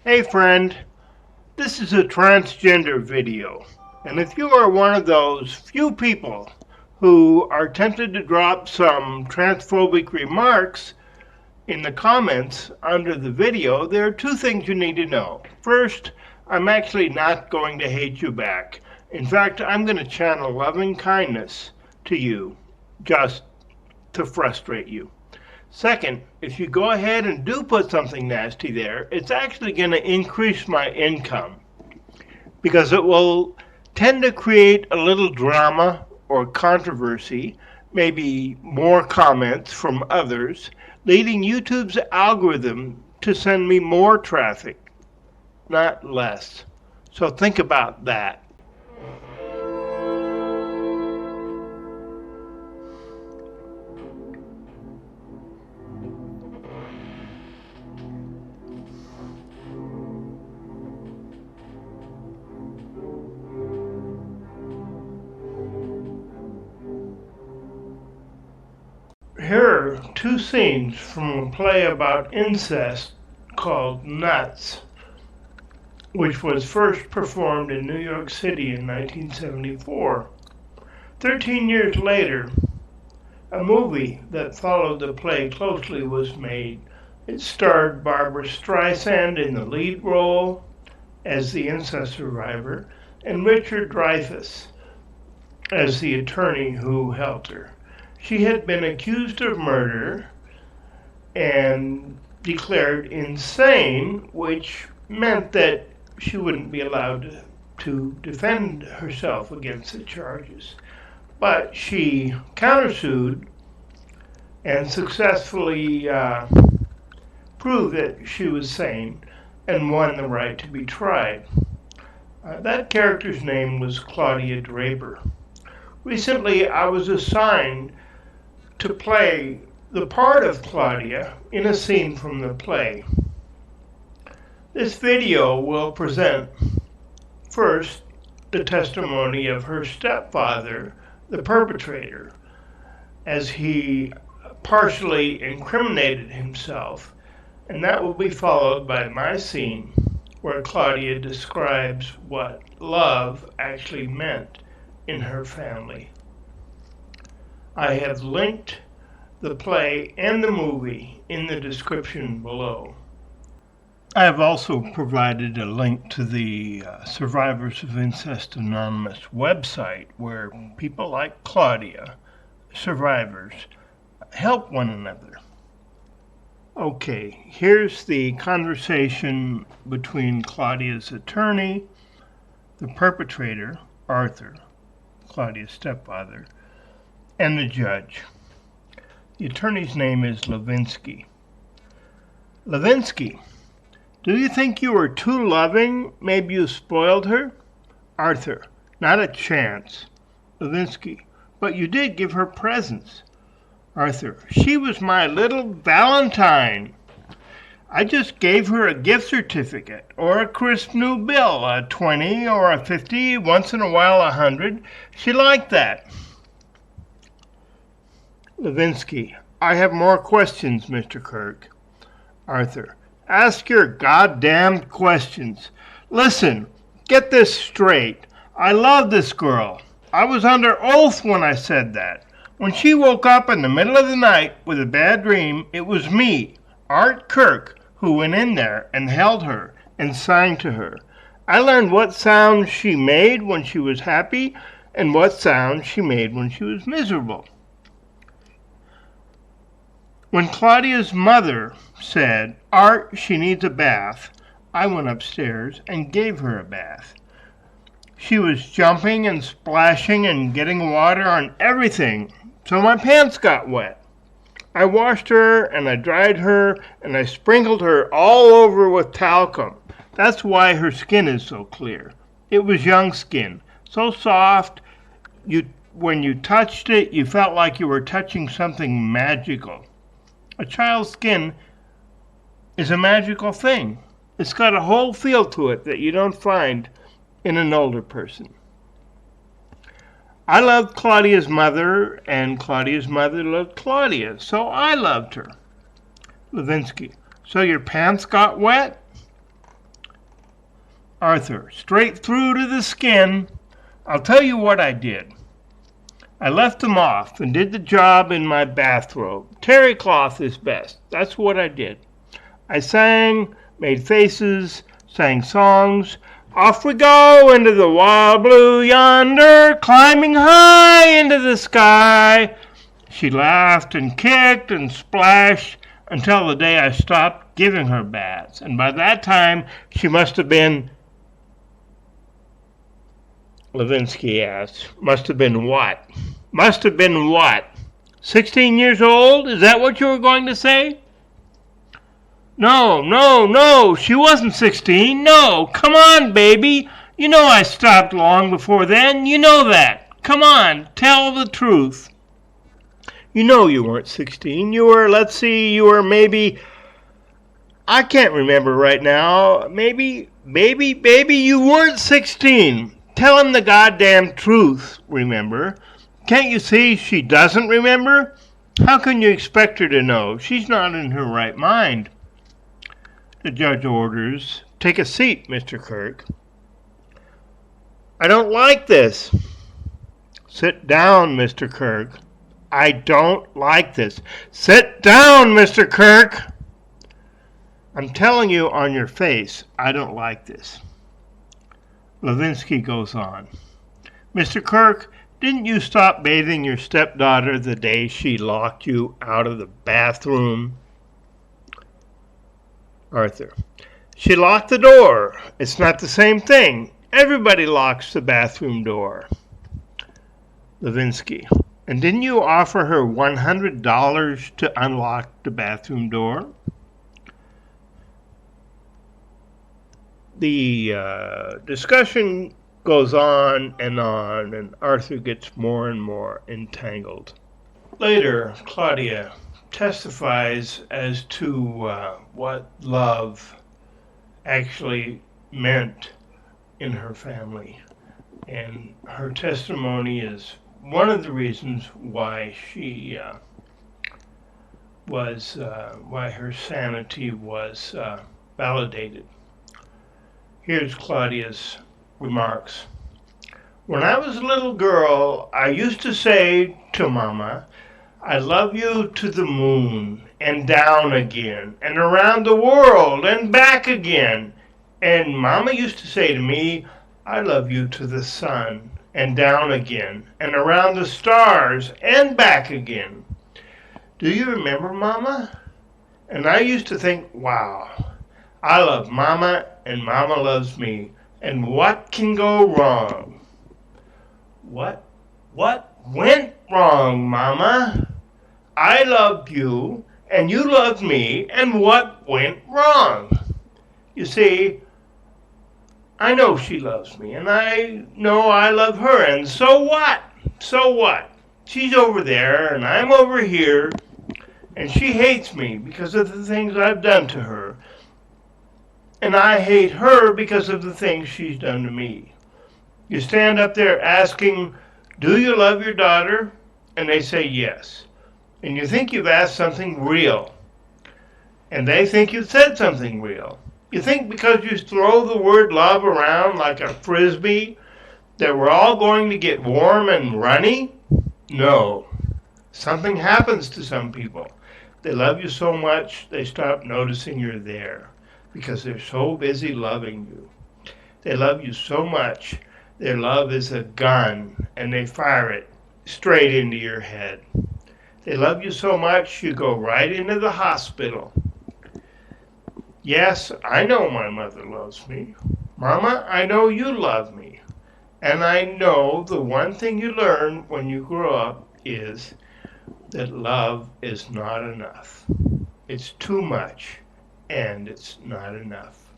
Hey friend, this is a transgender video, and if you are one of those few people who are tempted to drop some transphobic remarks in the comments under the video, there are two things you need to know. First, I'm actually not going to hate you back. In fact, I'm going to channel loving kindness to you just to frustrate you. Second, if you go ahead and do put something nasty there, it's actually going to increase my income because it will tend to create a little drama or controversy, maybe more comments from others, leading YouTube's algorithm to send me more traffic, not less. So think about that. Here are two scenes from a play about incest called Nuts, which was first performed in New York City in 1974. 13 years later, a movie that followed the play closely was made. It starred Barbra Streisand in the lead role as the incest survivor and Richard Dreyfuss as the attorney who helped her. She had been accused of murder and declared insane, which meant that she wouldn't be allowed to defend herself against the charges. But she countersued and successfully proved that she was sane and won the right to be tried. That character's name was Claudia Draper. Recently, I was assigned to play the part of Claudia in a scene from the play. This video will present first the testimony of her stepfather, the perpetrator, as he partially incriminated himself, and that will be followed by my scene where Claudia describes what love actually meant in her family. I have linked the play and the movie in the description below. I have also provided a link to the Survivors of Incest Anonymous website where people like Claudia, survivors, help one another. Okay, here's the conversation between Claudia's attorney, the perpetrator, Arthur, Claudia's stepfather, and the judge. The attorney's name is Levinsky. Levinsky, do you think you were too loving? Maybe you spoiled her? Arthur, not a chance. Levinsky, but you did give her presents. Arthur, she was my little Valentine. I just gave her a gift certificate or a crisp new bill, a 20 or a 50, once in a while 100. She liked that. Levinsky, I have more questions, Mr. Kirk. Arthur, ask your goddamned questions. Listen, get this straight. I love this girl. I was under oath when I said that. When she woke up in the middle of the night with a bad dream, it was me, Art Kirk, who went in there and held her and sang to her. I learned what sounds she made when she was happy and what sounds she made when she was miserable. When Claudia's mother said, Art, she needs a bath, I went upstairs and gave her a bath. She was jumping and splashing and getting water on everything, so my pants got wet. I washed her and I dried her and I sprinkled her all over with talcum. That's why her skin is so clear. It was young skin, so soft, when you touched it, you felt like you were touching something magical. A child's skin is a magical thing. It's got a whole feel to it that you don't find in an older person. I loved Claudia's mother, and Claudia's mother loved Claudia, so I loved her. Levinsky, so your pants got wet? Arthur, straight through to the skin. I'll tell you what I did. I left them off and did the job in my bathrobe. Terry cloth is best. That's what I did. I sang, made faces, sang songs. Off we go into the wild blue yonder, climbing high into the sky. She laughed and kicked and splashed until the day I stopped giving her baths. And by that time, she must have been, Levinsky asked, must have been what? Must have been what? 16 years old? Is that what you were going to say? No, she wasn't 16. No, come on, baby. You know I stopped long before then. You know that. Come on, tell the truth. You know you weren't 16. You were, let's see, you were maybe, I can't remember right now. Maybe you weren't 16. Tell him the goddamn truth, remember? Can't you see she doesn't remember? How can you expect her to know? She's not in her right mind. The judge orders, take a seat, Mr. Kirk. I don't like this. Sit down, Mr. Kirk. I don't like this. Sit down, Mr. Kirk. I'm telling you on your face, I don't like this. Levinsky goes on. Mr. Kirk, didn't you stop bathing your stepdaughter the day she locked you out of the bathroom? Arthur. She locked the door. It's not the same thing. Everybody locks the bathroom door. Levinsky. And didn't you offer her $100 to unlock the bathroom door? The discussion goes on, and Arthur gets more and more entangled. Later, Claudia testifies as to what love actually meant in her family. And her testimony is one of the reasons why she why her sanity was validated. Here's Claudia's remarks. When I was a little girl, I used to say to Mama, I love you to the moon and down again and around the world and back again. And Mama used to say to me, I love you to the sun and down again and around the stars and back again. Do you remember, Mama? And I used to think, wow, I love Mama and Mama loves me. And what can go wrong? What went wrong, Mama? I loved you and you loved me, and what went wrong? You see, I know she loves me, and I know I love her, and so what? So what? She's over there, and I'm over here, and she hates me because of the things I've done to her, and I hate her because of the things she's done to me. You stand up there asking, do you love your daughter? And they say yes. And you think you've asked something real, and they think you've said something real. You think because you throw the word love around like a frisbee that we're all going to get warm and runny? No. Something happens to some people. They love you so much they stop noticing you're there because they're so busy loving you. They love you so much, their love is a gun and they fire it straight into your head. They love you so much you go right into the hospital. Yes, I know my mother loves me. Mama, I know you love me. And I know the one thing you learn when you grow up is that love is not enough. It's too much, and it's not enough.